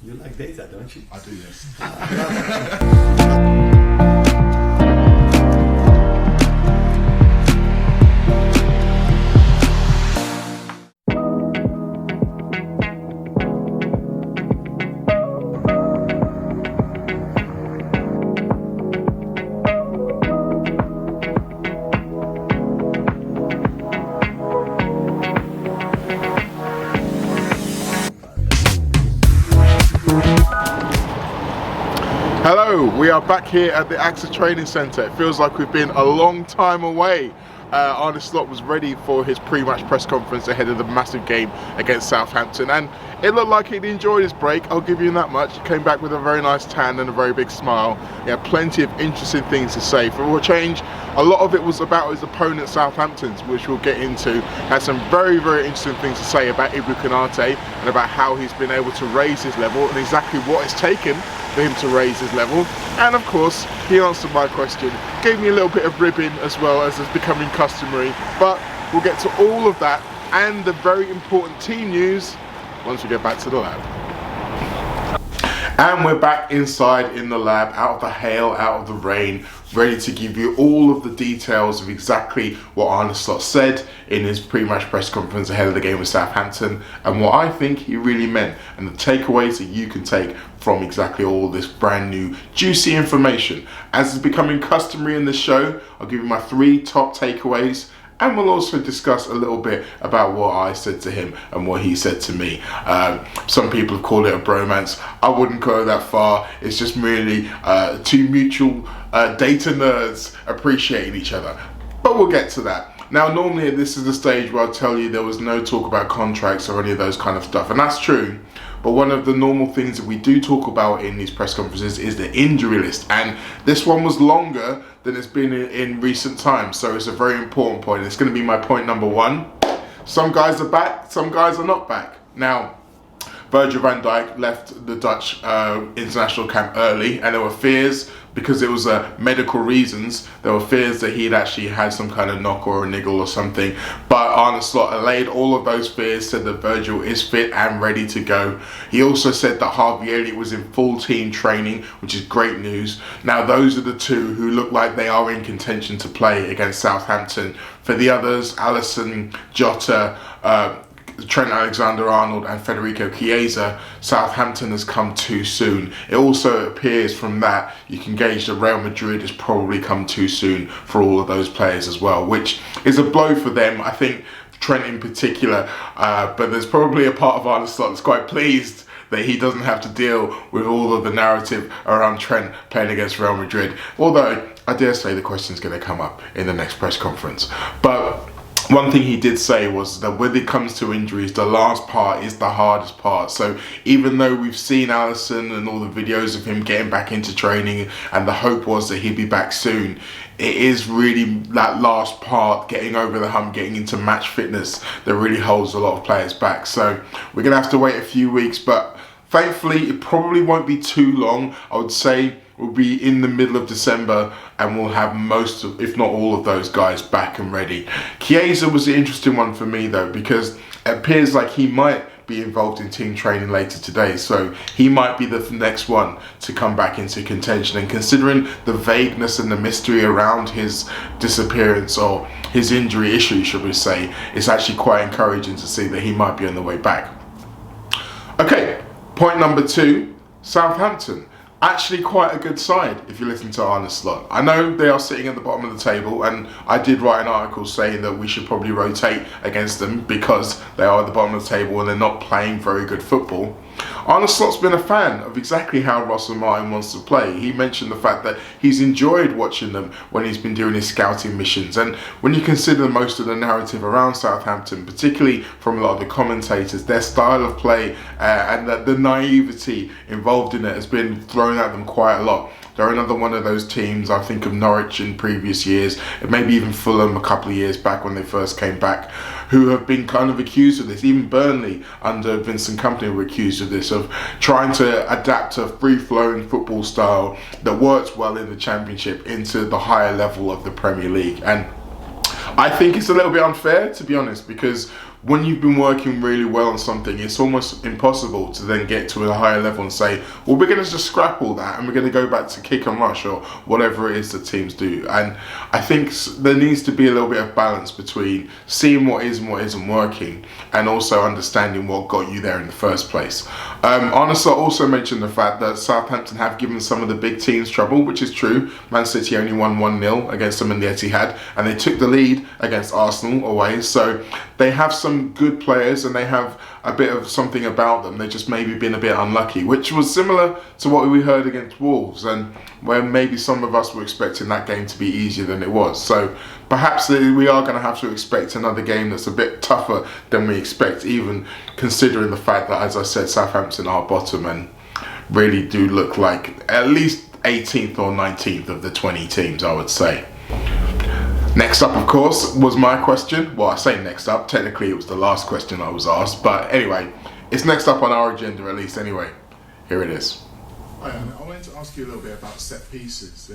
You like data, don't you? I do, yes. Hello, we are back here at the AXA Training Centre. It feels like we've been a long time away. Arne Slot was ready for his pre-match press conference ahead of the massive game against Southampton, and it looked like he'd enjoyed his break. I'll give you that much. He came back with a very nice tan and a very big smile. He had plenty of interesting things to say. For a change, a lot of it was about his opponent Southampton, which we'll get into. Had some very, very interesting things to say about Ibrahima Konate and about how he's been able to raise his level and exactly what it's taken for him to raise his level. And of course, he answered my question, gave me a little bit of ribbing as well, as is becoming customary. But we'll get to all of that and the very important team news once we get back to the lab. And we're back inside in the lab, out of the hail, out of the rain, ready to give you all of the details of exactly what Arne Slot said in his pre-match press conference ahead of the game with Southampton, and what I think he really meant, and the takeaways that you can take from exactly all this brand new juicy information. As is becoming customary in the show, I'll give you my 3 top takeaways, and we'll also discuss a little bit about what I said to him and what he said to me. Some people have called it a bromance. I wouldn't go that far. It's just merely 2 mutual data nerds appreciating each other. But we'll get to that. Now, normally this is the stage where I'll tell you there was no talk about contracts or any of those kind of stuff, and that's true. But one of the normal things that we do talk about in these press conferences is the injury list, and this one was longer than it's been in recent times, so it's a very important point. It's going to be my point number 1. Some guys are back, some guys are not back. Now, Virgil van Dijk left the Dutch international camp early, and there were fears, because it was medical reasons, there were fears that he'd actually had some kind of knock or a niggle or something. But Arne Slot allayed all of those fears, said that Virgil is fit and ready to go. He also said that Harvey Elliott was in full team training, which is great news. Now, those are the 2 who look like they are in contention to play against Southampton. For the others, Alisson, Jota, Trent Alexander-Arnold and Federico Chiesa, Southampton has come too soon. It also appears from that you can gauge that Real Madrid has probably come too soon for all of those players as well, which is a blow for them. I think Trent in particular, but there's probably a part of Arne Slot that's quite pleased that he doesn't have to deal with all of the narrative around Trent playing against Real Madrid. Although, I dare say the question's going to come up in the next press conference. But one thing he did say was that when it comes to injuries, the last part is the hardest part. So even though we've seen Alisson and all the videos of him getting back into training, and the hope was that he'd be back soon, it is really that last part, getting over the hump, getting into match fitness, that really holds a lot of players back. So we're going to have to wait a few weeks, but thankfully it probably won't be too long. I would say we'll be in the middle of December and we'll have most of, if not all of those guys back and ready. Chiesa was the interesting one for me though, because it appears like he might be involved in team training later today, so he might be the next one to come back into contention. And considering the vagueness and the mystery around his disappearance, or his injury issue should we say, it's actually quite encouraging to see that he might be on the way back. Okay, point number 2, Southampton. Actually quite a good side if you listen to Arne Slot. I know they are sitting at the bottom of the table, and I did write an article saying that we should probably rotate against them because they are at the bottom of the table and they're not playing very good football. Arne Slot's been a fan of exactly how Russell Martin wants to play. He mentioned the fact that he's enjoyed watching them when he's been doing his scouting missions, and when you consider most of the narrative around Southampton, particularly from a lot of the commentators, their style of play and the naivety involved in it has been thrown at them quite a lot. They're another one of those teams, I think of Norwich in previous years, and maybe even Fulham a couple of years back when they first came back, who have been kind of accused of this. Even Burnley under Vincent Kompany were accused of this, of trying to adapt a free-flowing football style that works well in the Championship into the higher level of the Premier League. And I think it's a little bit unfair, to be honest, because when you've been working really well on something, it's almost impossible to then get to a higher level and say, well, we're going to just scrap all that and we're going to go back to kick and rush or whatever it is that teams do. And I think there needs to be a little bit of balance between seeing what is and what isn't working and also understanding what got you there in the first place. Arne Slot also mentioned the fact that Southampton have given some of the big teams trouble, which is true. Man City only won 1-0 against them in the Etihad, and they took the lead against Arsenal away. So they have some good players and they have a bit of something about them. They've just maybe been a bit unlucky, which was similar to what we heard against Wolves, and where maybe some of us were expecting that game to be easier than it was. So perhaps we are going to have to expect another game that's a bit tougher than we expect, even considering the fact that, as I said, Southampton are bottom and really do look like at least 18th or 19th of the 20 teams, I would say. Next up, of course, was my question. Well, I say next up, technically it was the last question I was asked, but anyway, it's next up on our agenda at least anyway. Here it is. Hi, I wanted to ask you a little bit about set pieces.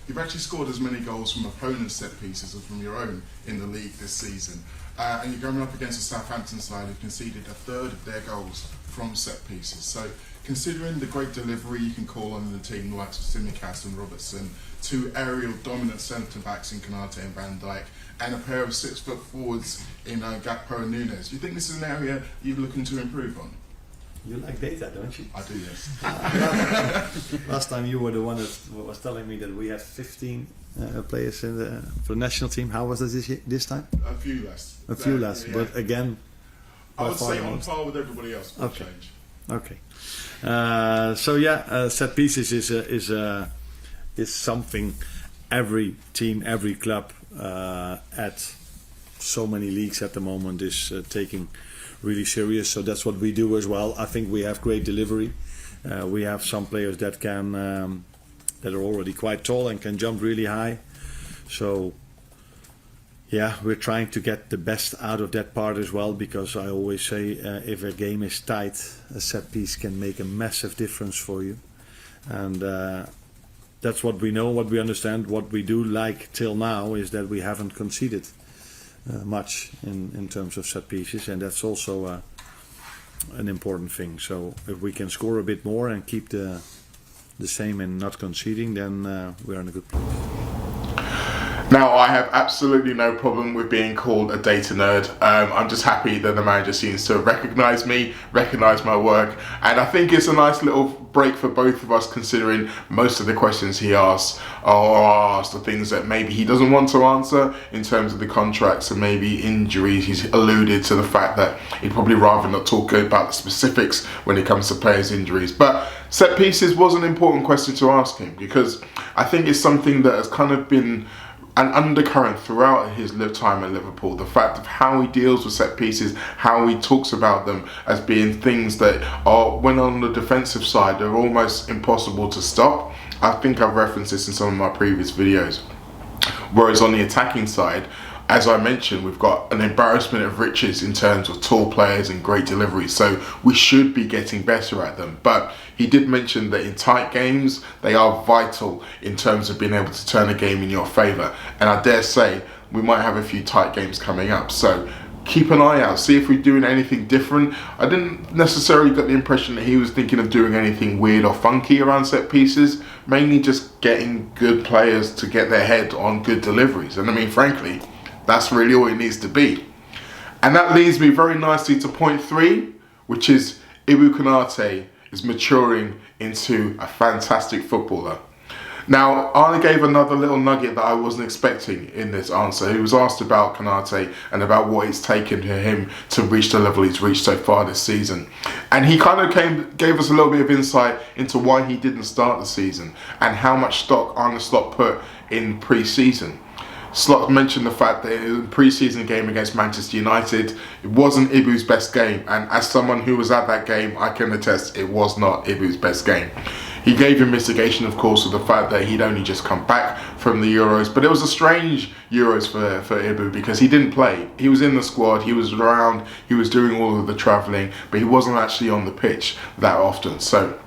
You've actually scored as many goals from opponents' set pieces as from your own in the league this season. And you're going up against a Southampton side who conceded a third of their goals from set pieces. So, considering the great delivery you can call on the team, the likes of Tsimikas and Robertson, two aerial dominant centre-backs in Konate and Van Dijk, and a pair of 6-foot forwards in Gakpo and Nunes, do you think this is an area you're looking to improve on? You like data, don't you? I do, yes. Last time you were the one that was telling me that we had 15 players for the national team. How was it this time? A few less. A few less, yeah. But again, I would say on par with everybody else. Okay. Change. Okay. Set pieces is something every team, every club at so many leagues at the moment is taking really serious. So that's what we do as well. I think we have great delivery. We have some players that can that are already quite tall and can jump really high. So yeah, we're trying to get the best out of that part as well, because I always say if a game is tight, a set piece can make a massive difference for you. And that's what we know, what we understand. What we do like till now is that we haven't conceded much in terms of set pieces, and that's also an important thing. So if we can score a bit more and keep the same and not conceding, then we're in a good place. Now, I have absolutely no problem with being called a data nerd. I'm just happy that the manager seems to recognise me, recognise my work, and I think it's a nice little break for both of us, considering most of the questions he asks are asked the things that maybe he doesn't want to answer in terms of the contracts and maybe injuries. He's alluded to the fact that he'd probably rather not talk about the specifics when it comes to players' injuries. But set pieces was an important question to ask him, because I think it's something that has kind of been an undercurrent throughout his time at Liverpool. The fact of how he deals with set pieces, how he talks about them as being things that are, when on the defensive side, they're almost impossible to stop. I think I've referenced this in some of my previous videos. Whereas on the attacking side, as I mentioned, we've got an embarrassment of riches in terms of tall players and great delivery, so we should be getting better at them. But he did mention that in tight games, they are vital in terms of being able to turn a game in your favour. And I dare say we might have a few tight games coming up. So keep an eye out, see if we're doing anything different. I didn't necessarily get the impression that he was thinking of doing anything weird or funky around set pieces, mainly just getting good players to get their head on good deliveries. And I mean, frankly, that's really all it needs to be. And that leads me very nicely to point 3, which is Ibrahima Konate is maturing into a fantastic footballer. Now, Arne gave another little nugget that I wasn't expecting in this answer. He was asked about Konate and about what it's taken for him to reach the level he's reached so far this season. And he kind of gave us a little bit of insight into why he didn't start the season and how much stock Arne Slot put in pre-season. Slot mentioned the fact that in the pre-season game against Manchester United, it wasn't Ibou's best game, and as someone who was at that game, I can attest it was not Ibou's best game. He gave him mitigation, of course, with the fact that he'd only just come back from the Euros, but it was a strange Euros for Ibou, because he didn't play. He was in the squad, he was around, he was doing all of the travelling, but he wasn't actually on the pitch that often. So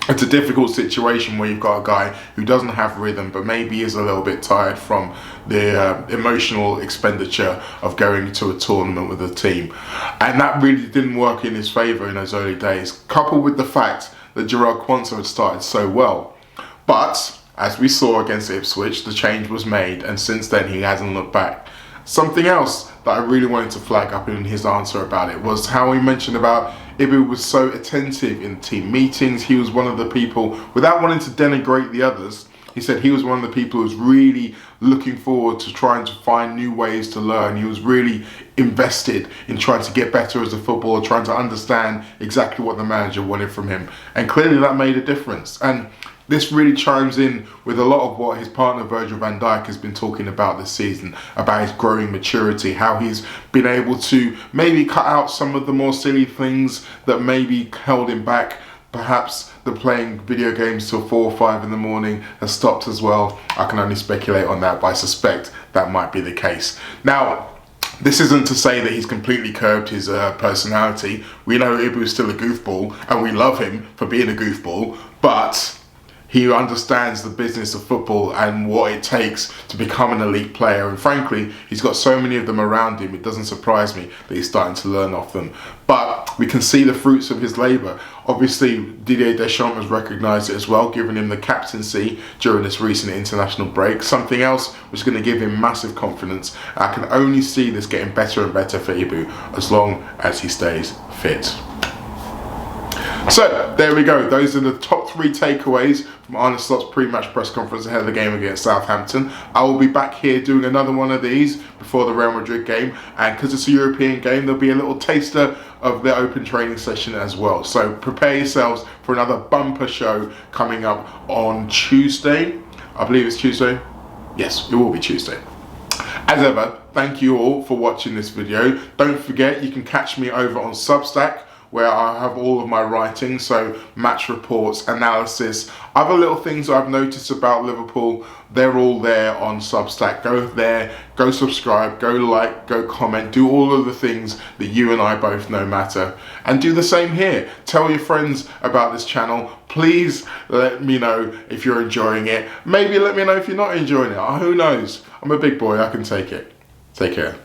it's a difficult situation where you've got a guy who doesn't have rhythm, but maybe is a little bit tired from the emotional expenditure of going to a tournament with a team. And that really didn't work in his favour in those early days, coupled with the fact that Jarell Quansah had started so well. But, as we saw against Ipswich, the change was made, and since then he hasn't looked back. Something else that I really wanted to flag up in his answer about it was how he mentioned about Ibou was so attentive in team meetings. He was one of the people, without wanting to denigrate the others, he said he was one of the people who was really looking forward to trying to find new ways to learn. He was really invested in trying to get better as a footballer, trying to understand exactly what the manager wanted from him. And clearly that made a difference. And this really chimes in with a lot of what his partner Virgil van Dijk has been talking about this season, about his growing maturity, how he's been able to maybe cut out some of the more silly things that maybe held him back. Perhaps the playing video games till 4 or 5 in the morning has stopped as well. I can only speculate on that, but I suspect that might be the case. Now, this isn't to say that he's completely curbed his personality. We know Ibou's still a goofball, and we love him for being a goofball, but he understands the business of football and what it takes to become an elite player. And frankly, he's got so many of them around him, it doesn't surprise me that he's starting to learn off them. But we can see the fruits of his labour. Obviously, Didier Deschamps has recognised it as well, giving him the captaincy during this recent international break. Something else which is going to give him massive confidence. I can only see this getting better and better for Ibou as long as he stays fit. So, there we go. Those are the top 3 takeaways from Arne Slot's pre-match press conference ahead of the game against Southampton. I will be back here doing another one of these before the Real Madrid game, and because it's a European game, there'll be a little taster of the open training session as well. So prepare yourselves for another bumper show coming up on Tuesday. I believe it's Tuesday. Yes, it will be Tuesday. As ever, thank you all for watching this video. Don't forget, you can catch me over on Substack, where I have all of my writing, so match reports, analysis, other little things I've noticed about Liverpool, they're all there on Substack. Go there, go subscribe, go like, go comment, do all of the things that you and I both know matter. And do the same here. Tell your friends about this channel. Please let me know if you're enjoying it. Maybe let me know if you're not enjoying it. Who knows? I'm a big boy, I can take it. Take care.